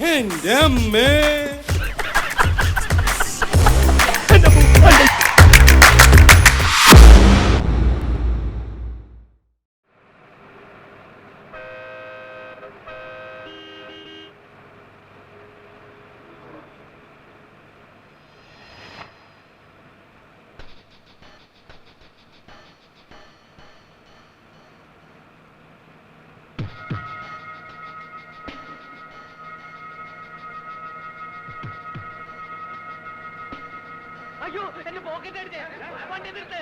എന്റെ അമ്മേ. അയ്യോ എന്റെ പോക്കറ്റ് അടിച്ചേ വണ്ടി നിർത്ത്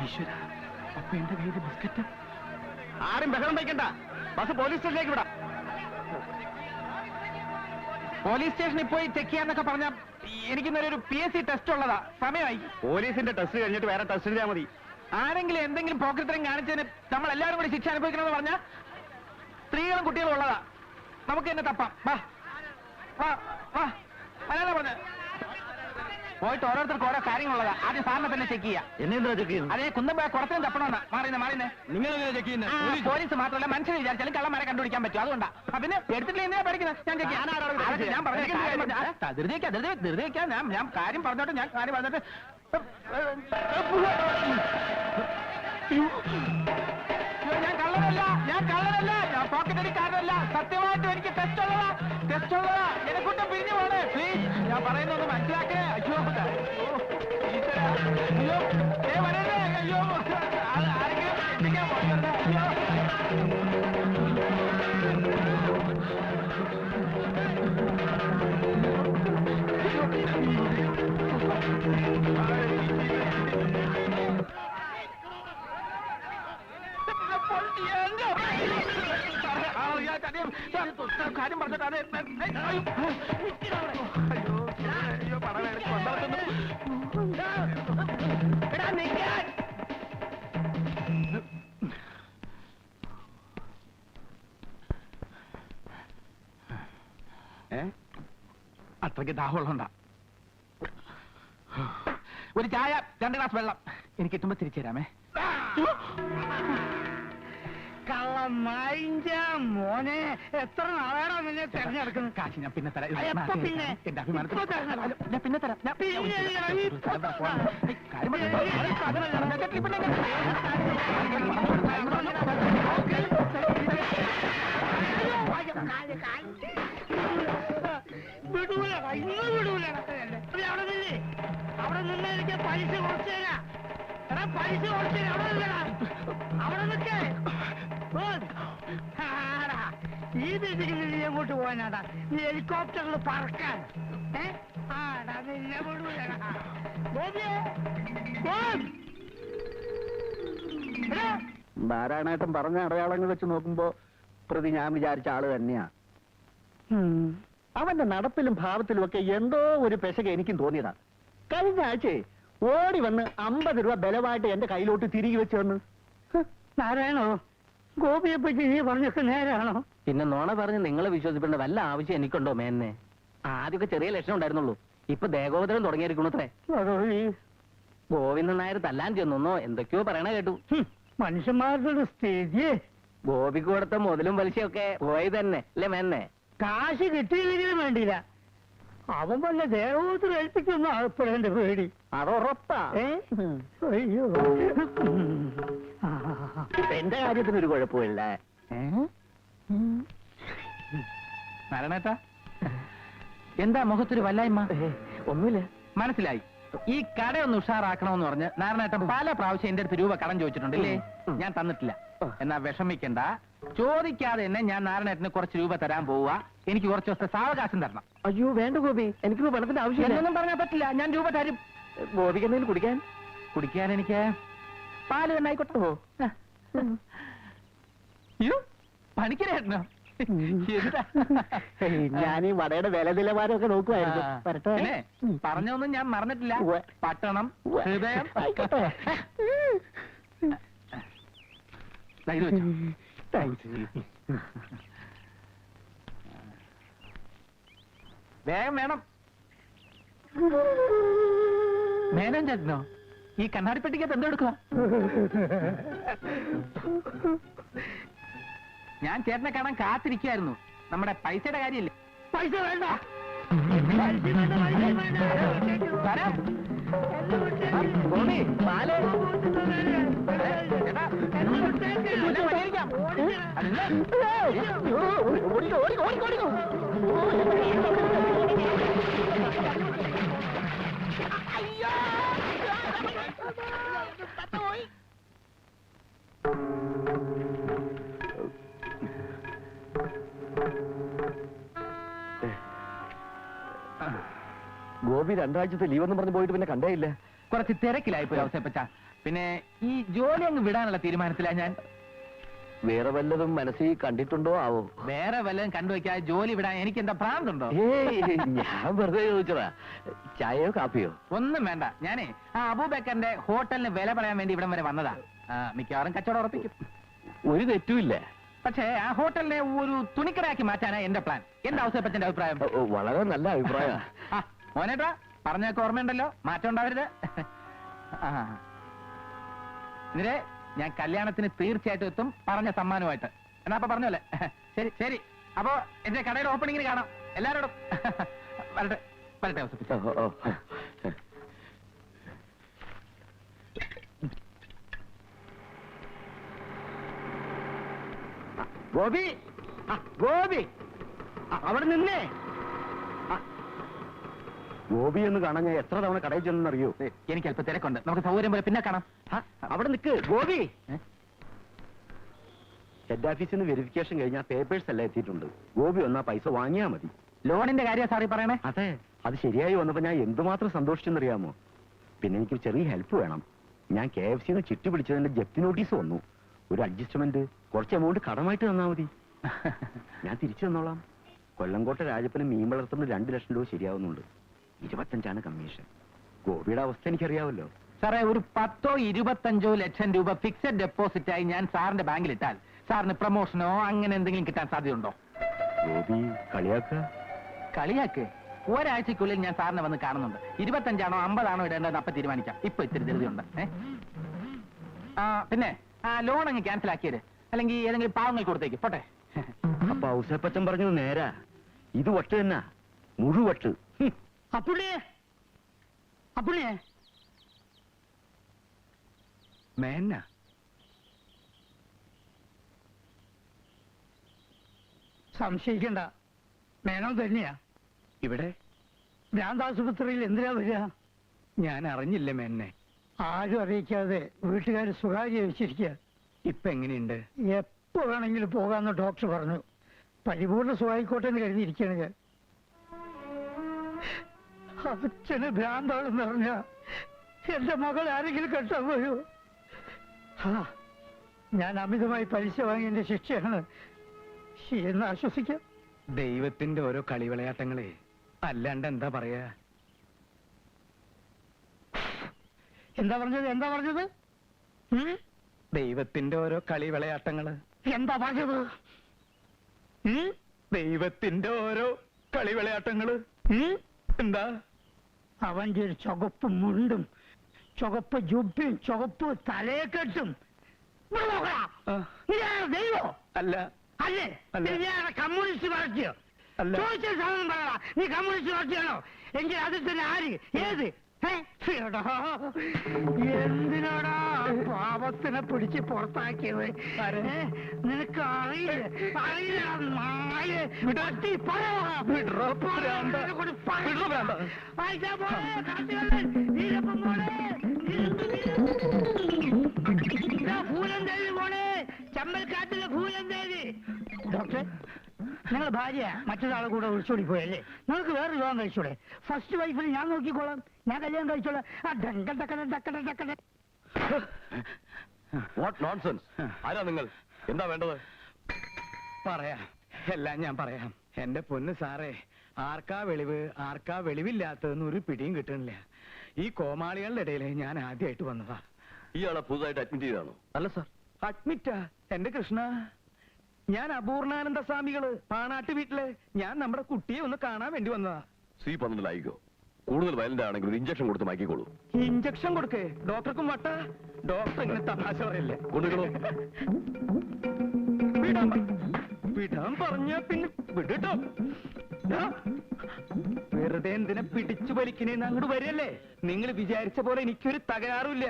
ഈശ്വര, അപ്പൊ എന്റെ കയ്യില് ബിസ്ക്കറ്റ്. ആരും ബഹളം വയ്ക്കണ്ട, ബസ് പോലീസ് സ്റ്റേഷനിലേക്ക് വിടാം. പോലീസ് സ്റ്റേഷനിൽ പോയി ചെക്ക് ചെയ്യാന്നൊക്കെ പറഞ്ഞ എനിക്കിന്നൊരു PSC ടെസ്റ്റ് ഉള്ളതാ, സമയമായി. പോലീസിന്റെ ടെസ്റ്റ് കഴിഞ്ഞിട്ട് വേറെ ടെസ്റ്റ് ചെയ്താൽ മതി. ആരെങ്കിലും എന്തെങ്കിലും പോക്കറ്ററിങ് കാണിച്ചതിന് നമ്മൾ എല്ലാവരും കൂടി ശിക്ഷ അനുഭവിക്കണമെന്ന് പറഞ്ഞ സ്ത്രീകളും കുട്ടികളും ഉള്ളതാ, നമുക്ക് തന്നെ തപ്പാം. വാ വാ വാ, അല്ലാതെ പറഞ്ഞ പോയിട്ട് ഓരോരുത്തർക്ക് ഓരോ കാര്യങ്ങളുള്ളതാ. ആദ്യം സാറിനെ തന്നെ ചെക്ക് ചെയ്യാം. എന്നെന്താ ചെക്ക് ചെയ്യുന്നത്? അതേ കുന്തം കുടത്തിനും തപ്പണമെന്നാ. മാറിയുന്നേ നിങ്ങൾ എങ്ങനെ ചെക്ക് ചെയ്യുന്നത്? പോലീസ് മാത്രമല്ല മനുഷ്യനെ വിചാരിച്ചാലും കള്ളന്മാരെ കണ്ടുപിടിക്കാൻ പറ്റും. അതുകൊണ്ടാ. പിന്നെ എടുത്തിട്ടില്ല എന്തിനാ പഠിക്കുന്നത്? ഞാൻ ചെക്ക് ചെയ്യാം. ഞാൻ കാര്യം പറഞ്ഞോട്ടെ. ഞാൻ കള്ളനല്ല, ഞാൻ പോക്കറ്റ് അടിക്കാരനല്ല. സത്യമായിട്ടും എനിക്ക് ടെസ്റ്റ് ഉള്ളതാ. എന്നെ കൊണ്ട് പിരിഞ്ഞു പോണേ പ്ലീസ്. ഞാൻ പറയുന്നത് മനസ്സിലാക്കേ. അയ്യോ വരരുതേ. അയ്യോ ആരെങ്കിലും എത്തിക്കാൻ പോകരുത്. അയ്യോ കാര്യം പറഞ്ഞിട്ട് അയ്യോ പടവേ അത്രയ്ക്ക് ദാഹമുള്ളതുകൊണ്ടാ. ഒരു ചായ 2 ഗ്ലാസ് വെള്ളം എനിക്ക് കിട്ടുമ്പോ തിരിച്ചു തരാമേ. മോനെ എത്ര നാളാണോ നിന്നെ തെരഞ്ഞെടുക്കുന്നത്? കാശ് ഞാൻ പിന്നെ തരാം. പിന്നെ എന്റെ അഭിമാനത്തിൽ ഞാൻ പിന്നെ തരാം. വിടൂലടാ, ഇന്ന് വിടൂലടാ. അവിടെ നിന്ന് എനിക്ക് പൈസ കുറച്ചു തരാം. എടാ പൈസ കുറച്ചു തരാം. അവിടെ നിന്നടാ, അവിടെ നിൽക്കേ. ഈ രീതിക്ക് നീ എങ്ങോട്ട് പോകാനാടാ? നീ ഹെലികോപ്റ്ററിൽ പറക്കാൻ. ആടാ നിന്നെ വിടൂലടാ. നാരായണേട്ടൻ പറഞ്ഞ അടയാളങ്ങൾ വെച്ച് നോക്കുമ്പോ പ്രതി ഞാൻ വിചാരിച്ച ആള് തന്നെയാ. അവന്റെ നടപ്പിലും ഭാവത്തിലും ഒക്കെ എന്തോ ഒരു പെശക എനിക്കും തോന്നിയതാ. കഴിഞ്ഞ ആഴ്ചയെ ഓടി വന്ന് 50 രൂപ ബലമായിട്ട് എന്റെ കയ്യിലോട്ട് തിരികെ വെച്ച് വന്ന്. നാരായണോ, ഗോപിയെ പറ്റി നീ പറഞ്ഞൊക്കെ നേരാണോ? പിന്നെ നോണ പറഞ്ഞ് നിങ്ങളെ വിശ്വസിക്കേണ്ട വല്ല ആവശ്യം എനിക്കുണ്ടോ മേന്നെ? ആദ്യമൊക്കെ ചെറിയ ലക്ഷണം ഉണ്ടായിരുന്നുള്ളൂ, ഇപ്പൊ ദേഹോദരം തുടങ്ങിയിരിക്കണത്രേ. ഗോവിന്ദൻ നായർ തല്ലാൻ ചെന്നോ എന്തൊക്കെയോ പറയണ കേട്ടു. മനുഷ്യന്മാരുടെ സ്ഥിതി. ഗോപിക്ക് കൊടുത്ത മുതലും പലിശയൊക്കെ പോയി തന്നെ അല്ലേ മേന്നെ? കാശ് കിട്ടിയില്ലെങ്കിലും വേണ്ടിയില്ല, അവൻ വല്ല ദേഹോദരം ഏൽപ്പിക്കുന്ന ആൾപ്പെടേണ്ട പേടി. അതുറപ്പാ. അയ്യോ, എന്റെ കാര്യത്തിനൊരു കുഴപ്പമില്ല. നാരായണേട്ടാ, എന്താ മുഖത്തൊരു വല്ലായ്മ? ഒന്നുമില്ല. മനസ്സിലായി. ഈ കടയൊന്ന് ഉഷാറാക്കണമെന്ന് പറഞ്ഞ് നാരായണേട്ടൻ പല പ്രാവശ്യം എന്റെ അടുത്ത് രൂപ കടം ചോദിച്ചിട്ടുണ്ടല്ലേ? ഞാൻ തന്നിട്ടില്ല. എന്നാ വിഷമിക്കണ്ട, ചോദിക്കാതെ തന്നെ ഞാൻ നാരായണേട്ടന് കുറച്ച് രൂപ തരാൻ പോവുക. എനിക്ക് കുറച്ച് ദിവസത്തെ സാവകാശം തരണം. അയ്യോ വേണ്ട ഗോപി, എനിക്ക് പണത്തിന്റെ ആവശ്യമില്ല. എന്നൊന്നും പറഞ്ഞാൽ പറ്റില്ല, ഞാൻ രൂപ തരും. ഗോപിക്ക് എന്തെങ്കിലും കുടിക്കാൻ എനിക്ക് പാല് തന്നെ ആയിക്കോട്ടെ. പണിക്കരേട്ടനോ? ഞാൻ ഈ വടയുടെ വില നിലവാരമൊക്കെ നോക്കുവായിരുന്നു. പിന്നെ പറഞ്ഞൊന്നും ഞാൻ മറന്നിട്ടില്ല. പട്ടണം, ഹൃദയം. വേഗം വേണം. മേനോൻ ചേട്ടനോ? ഈ കണ്ണാടിപ്പെട്ടിക്കകത്ത് എന്തോ എടുക്കുക? ഞാൻ ചേട്ടനെ കാണാൻ കാത്തിരിക്കുകയായിരുന്നു. നമ്മുടെ പൈസയുടെ കാര്യമില്ലേ? പൈസ വേണ്ട, പൈസ വേണ്ട, പൈസ വേണ്ട. വരാം. ഗോപി, പാല്. ചേട്ടാ, എല്ലാം പരിഹരിക്കാം. അതല്ല. ഗോപി രണ്ടാഴ്ചത്തെ ലീവെന്ന് പറഞ്ഞ് പോയിട്ട് പിന്നെ കണ്ടേയില്ല. കുറച്ച് തിരക്കിലായിപ്പോയി അവസരപ്പച്ച. പിന്നെ ഈ ജോലി അങ്ങ് വിടാനുള്ള തീരുമാനത്തിലാ ഞാൻ. വേറെ വല്ലതും മനസ്സിൽ കണ്ടിട്ടുണ്ടോ ആവോ? വേറെ വല്ലതും കണ്ടുവയ്ക്കാതെ ജോലി വിടാൻ എനിക്ക് എന്താ ഭ്രാന്തുണ്ടോ? ഞാൻ വെറുതെ ചോദിച്ചതാ. ചായയോ കാപ്പിയോ? ഒന്നും വേണ്ട. ഞാനേ ആ അബൂബക്കറിന്റെ ഹോട്ടലിന് വില പറയാൻ വേണ്ടി ഇവിടം വരെ വന്നതാ. മിക്കവാറും കച്ചവടം ഉറപ്പിക്കും. ഒരു തെറ്റുമില്ല. പക്ഷേ ആ ഹോട്ടലിനെ ഒരു തുണിക്കടയാക്കി മാറ്റാനാ എന്റെ പ്ലാൻ. എന്താ അവസരപ്പച്ചന്റെ അഭിപ്രായം? വളരെ നല്ല അഭിപ്രായം. മോനേട്ടാ പറഞ്ഞൊക്കെ ഓർമ്മയുണ്ടല്ലോ, മാറ്റം ഉണ്ടാവരുത്. എന്നിട്ട് ഞാൻ കല്യാണത്തിന് തീർച്ചയായിട്ടും എത്തും, പറഞ്ഞ സമ്മാനമായിട്ട്. എന്നാ അപ്പൊ പറഞ്ഞല്ലേ? ശരി ശരി. അപ്പോ എന്റെ കടയുടെ ഓപ്പണിങ്ങിന് കാണാം എല്ലാരോടും. വരട്ടെ വരട്ടെ അവസരപ്പച്ച. ഗോപി, ഗോപി, അവിടെ നിന്നേ. ഗോപി എന്ന് കാണാൻ ഞാൻ എത്ര തവണ കടയിൽ ചെന്നറിയോ? എനിക്ക് അല്പം തിരക്കുണ്ട്, നമുക്ക് സൗകര്യം പോലെ പിന്നെ കാണാം. അവിടെ നിൽക്ക് ഗോപി. ഹെഡ് ഓഫീസിൽ നിന്ന് വെരിഫിക്കേഷൻ കഴിഞ്ഞാൽ പേപ്പേഴ്സ് എല്ലാം എത്തിയിട്ടുണ്ട്. ഗോപി വന്നാ പൈസ വാങ്ങിയാ മതി. ലോണിന്റെ കാര്യം സാറി പറയണേ? അതെ, അത് ശരിയായി വന്നപ്പോ ഞാൻ എന്തുമാത്രം സന്തോഷിച്ചെന്നറിയാമോ? പിന്നെ എനിക്ക് ചെറിയ ഹെൽപ്പ് വേണം. ഞാൻ KFC ചിട്ടി പിടിച്ചതിന്റെ ജപ്തി നോട്ടീസ് വന്നു. ഒരു അഡ്ജസ്റ്റ്മെന്റ്, കുറച്ച് എമൗണ്ട് കടമായിട്ട് തന്നാ മതി. ഞാൻ തിരിച്ചു തന്നോളാം. കൊല്ലംകോട്ടെ രാജപ്പന് മീൻ വളർത്തുന്ന 2 ലക്ഷം രൂപ ശരിയാവുന്നുണ്ട്. 25 കമ്മീഷൻ. ഗോപിയുടെ അവസ്ഥ എനിക്കറിയാവല്ലോ. സാറേ, ഒരു 10-25 ലക്ഷം രൂപ ഫിക്സഡ് ഡെപ്പോസിറ്റ് ആയി ഞാൻ സാറിന്റെ ബാങ്കിൽ ഇട്ടാൽ സാറിന് പ്രൊമോഷനോ അങ്ങനെ എന്തെങ്കിലും കിട്ടാൻ സാധ്യതയുണ്ടോ? ഗോപി കളിയാക്കുക? കളിയാക്ക്. ഒരാഴ്ചക്കുള്ളിൽ ഞാൻ സാറിനെ വന്ന് കാണുന്നുണ്ട്. 25 ആണോ 50 ആണോ ഇടേണ്ടത് അപ്പൊ തീരുമാനിക്കാം. ഇപ്പൊ ഇത്തിരി ധൃതിയുണ്ട്. പിന്നെ ലോൺ അങ്ങ് ക്യാൻസൽ ആക്കിയത്, അല്ലെങ്കിൽ ഏതെങ്കിലും പാവങ്ങൾ കൊടുത്തേക്ക് പോട്ടെ. അപ്പൊ ഔസേപ്പച്ചൻ പറഞ്ഞത് നേരാ. ഇത് വട്ട് തന്നെ, മുഴുവട്ട്. അപ്പുള്ളിയെ, അപ്പുള്ളിയെ മേന്ന സംശയിക്കണ്ട, മേനോ തന്നെയാ. ഇവിടെ ഭ്രാന്താശുപത്രിയിൽ എന്തിനാ വരിക? ഞാൻ അറിഞ്ഞില്ല മേന്നെ. ആരും അറിയിക്കാതെ വീട്ടുകാർ സ്വകാര്യ വെച്ചിരിക്കുക. ഇപ്പൊ എങ്ങനെയുണ്ട്? എപ്പോ വേണമെങ്കിലും പോകാന്ന് ഡോക്ടർ പറഞ്ഞു. പരിപൂർണ്ണ സുഖായിക്കോട്ടെ എന്ന് കരുതിയിരിക്കുകയാണ് ഞാൻ. അച്ഛന് ഭ്രാന്താണെന്ന് പറഞ്ഞ എന്റെ മകൾ ആരെങ്കിലും കെട്ടാൻ പോയോ? ഞാൻ അമിതമായി പലിശ വാങ്ങിയതിന്റെ ശിക്ഷയാണ് എന്ന് ആശ്വസിക്കാം. ദൈവത്തിന്റെ ഓരോ കളിവിളയാട്ടങ്ങളെ, അല്ലാണ്ട് എന്താ പറയാ? എന്താ പറഞ്ഞത്? എന്താ പറഞ്ഞത്? ദൈവത്തിന്റെ ഓരോ കളിവിളയാട്ടങ്ങള്. എന്താ പറഞ്ഞത്? ദൈവത്തിന്റെ ഓരോ കളിവിളയാട്ടങ്ങള്. എന്താ? അവന്റെ ഒരു ചുവപ്പ് മുണ്ടും ചുവപ്പ് ജുബയും ചുവപ്പ് തലയെക്കെട്ടും. ദൈവോ? അല്ല. അല്ലേ? കമ്മ്യൂണിസ്റ്റ് പാർട്ടിയോ? ചോദിച്ച സാധനം പറയടാ. നീ കമ്മ്യൂണിസ്റ്റ് പാർട്ടിയാണോ? എങ്കിൽ അതിൽ തന്നെ ആര്? ഏത്? എന്തിനാടാ പാപത്തിനെ പിടിച്ച് പുറത്താക്കിയത്? നിനക്ക് ഭൂലന്തേവി പോണേ, ചമ്മൽക്കാട്ടിലെ ഭൂലന്തേവി. ഡോക്ടർ, നിങ്ങൾ ഭാര്യ മറ്റൊരാളെ കൂടെ ഒളിച്ചോടി പോയല്ലേ? നിങ്ങൾക്ക് വേറെ വിവാഹം കഴിച്ചൂടെ? ഫസ്റ്റ് വൈഫിന് ഞാൻ നോക്കിക്കോളാം, ഞാൻ കല്യാണം കഴിച്ചോളാം. What nonsense! ആരാ നിങ്ങൾ? എന്താ വേണ്ടത്? പറയാം, എല്ലാം ഞാൻ പറയാം. എന്റെ പൊന്ന് സാറേ, ആർക്കാ വെളിവ് ആർക്കാ വെളിവില്ലാത്തതെന്ന് ഒരു പിടിയും കിട്ടണില്ല. ഈ കോമാളികളുടെ ഇടയിൽ ഞാൻ ആദ്യമായിട്ട് വന്നതാ. ഇയാളെ പുതുതായിട്ട് അഡ്മിറ്റ് ചെയ്താണോ? അല്ല സാർ, അഡ്മിറ്റാ? എന്റെ കൃഷ്ണ, ഞാൻ അപൂർണാനന്ദ സ്വാമികള് പാണാട്ട് വീട്ടില് ഞാൻ നമ്മുടെ കുട്ടിയെ ഒന്ന് കാണാൻ വേണ്ടി വന്നതാ. C12 ആയിക്കോ. കൂടുതൽ വയലന്റ് ആണെങ്കിൽ ഒരു ഇഞ്ചക്ഷൻ കൊടുത്ത് മാറ്റിക്കോളൂ. ഇഞ്ചക്ഷൻ കൊടുക്കേ? ഡോക്ടർക്കും വട്ട? ഡോക്ടർ ഇങ്ങനെ തമാശ പറയല്ലേ. കൊണ്ടുകളോ. വിടാൻ പറഞ്ഞ പിന്നെ വിടട്ടോ. ദാ, വെറുതെ എന്തിനാ പിടിച്ചു വലിക്കണേന്ന് അങ്ങോട്ട് വരല്ലേ? നിങ്ങൾ വിചാരിച്ച പോലെ എനിക്കൊരു തകരാറുമില്ല.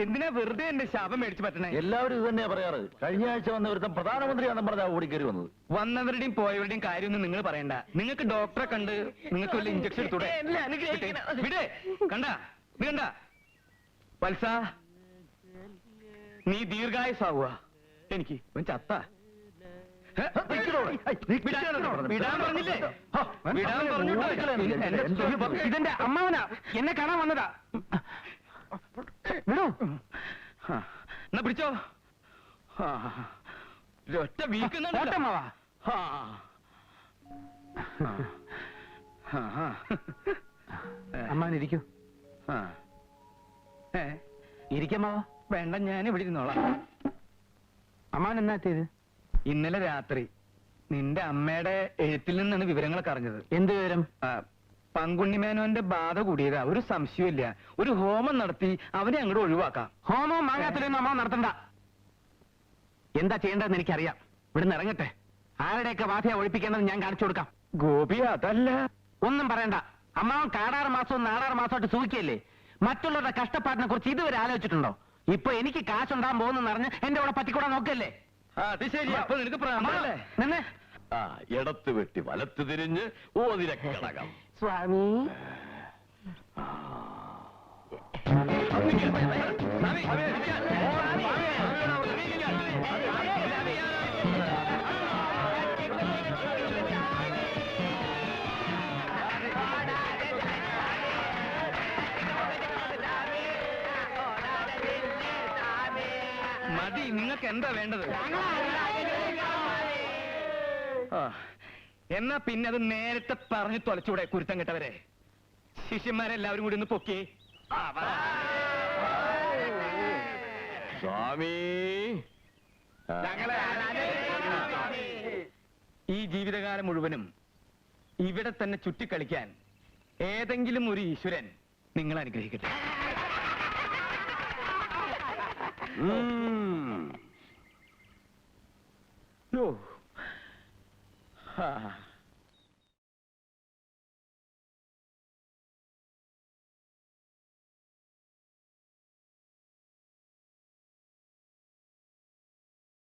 എന്തിനാ വെറുതെ എന്റെ ശാപം മേടിച്ചു പറ്റണേ? എല്ലാവരും ഇത് തന്നെയാ പറയാറ്. കഴിഞ്ഞ ആഴ്ച വന്ന ഒരുത്തൻ പ്രധാനമന്ത്രിയാണെന്ന് പറഞ്ഞാ ഓടിക്കറി വന്നത്. വന്നവരുടെയും പോയവരുടെയും കാര്യമൊന്നും നിങ്ങൾ പറയണ്ട. നിങ്ങൾക്ക് ഡോക്ടറെ കണ്ട് നിങ്ങൾക്ക് വല്ല ഇഞ്ചക്ഷൻ എടുത്തൂടെ? വിടെ കണ്ട ഇത് കണ്ട വത്സ, നീ ദീർഘായുസാവുക. എനിക്ക് ചത്ത വിടാൻ പറഞ്ഞില്ലേ? വിടാൻ പറഞ്ഞിട്ടോ? ഇതെന്റെ അമ്മാവനാ, എന്നെ കാണാൻ വന്നതാ. വിടോ. എന്നാ പിടിച്ചോ. ഒറ്റ വീക്കുന്നുണ്ടോ? അമ്മാവനിരിക്കൂ. ഇരിക്കമ്മാവ. വേണ്ട, ഞാൻ ഇവിടെ ഇരുന്നോളാം. അമ്മാവൻ എന്നാ എത്തിയത്? ഇന്നലെ രാത്രി നിന്റെ അമ്മയുടെ എഴുത്തിൽ നിന്നാണ് വിവരങ്ങളൊക്കെ അറിഞ്ഞത്. എന്ത് വിവരം? പങ്കുണ്ണിമേനോന്റെ ബാധ കൂടിയതാ, ഒരു സംശയമില്ല. ഒരു ഹോമം നടത്തി അവനെ അങ്ങോട്ട് ഒഴിവാക്കാം. ഹോമം മാങ്ങാത്തിലൊന്നും അമ്മ നടത്തണ്ട. എന്താ ചെയ്യേണ്ടതെന്ന് എനിക്കറിയാം. ഇവിടുന്ന് ഇറങ്ങട്ടെ. ആരുടെയൊക്കെ ബാധയെ ഒഴിപ്പിക്കേണ്ടത് ഞാൻ കാണിച്ചു കൊടുക്കാം. ഗോപി, അതല്ല. ഒന്നും പറയണ്ട. അമ്മാവൻ കാടാറ് മാസവും നാടാറ് മാസമായിട്ട് സൂക്കിയല്ലേ. മറ്റുള്ളവരുടെ കഷ്ടപ്പാടിനെ കുറിച്ച് ഇതുവരെ ആലോചിച്ചിട്ടുണ്ടോ? ഇപ്പൊ എനിക്ക് കാശുണ്ടാകാൻ പോകുന്നെന്ന് അറിഞ്ഞ് എന്റെ കൂടെ പറ്റിക്കൂടാ നോക്കല്ലേ? അത് ശരി. അപ്പൊ നിനക്ക് നിന്നെ ഇടത്ത് വെട്ടി വലത്ത് തിരിഞ്ഞ് ഓതിരക്കടകം. സ്വാമി, മതി. നിങ്ങൾക്ക് എന്താ വേണ്ടത്? എന്നാ പിന്നെ അത് നേരത്തെ പറഞ്ഞു തൊലച്ചൂടെ കുരുത്തം കെട്ടവരെ? ശിഷ്യന്മാരെല്ലാവരും കൂടി ഒന്ന് പൊക്കി. സ്വാമി, ഈ ജീവിതകാലം മുഴുവനും ഇവിടെ തന്നെ ചുറ്റിക്കളിക്കാൻ ഏതെങ്കിലും ഒരു ഈശ്വരൻ നിങ്ങൾ അനുഗ്രഹിക്കട്ടെ. ഉം. ഓ.